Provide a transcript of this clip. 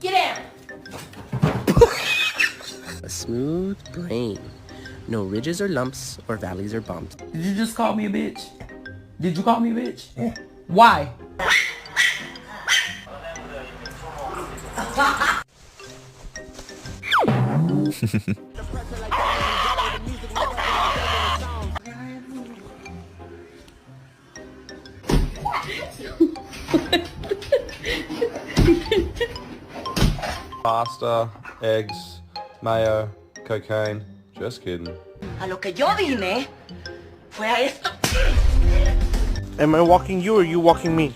Get down. A smooth brain. No ridges or lumps or valleys or bumps. Did you just call me a bitch? Did you call me a bitch? Yeah. Why? Pasta, eggs, mayo, cocaine. Just kidding. A lo que yo vine fue a esto. Am I walking you or you walking me?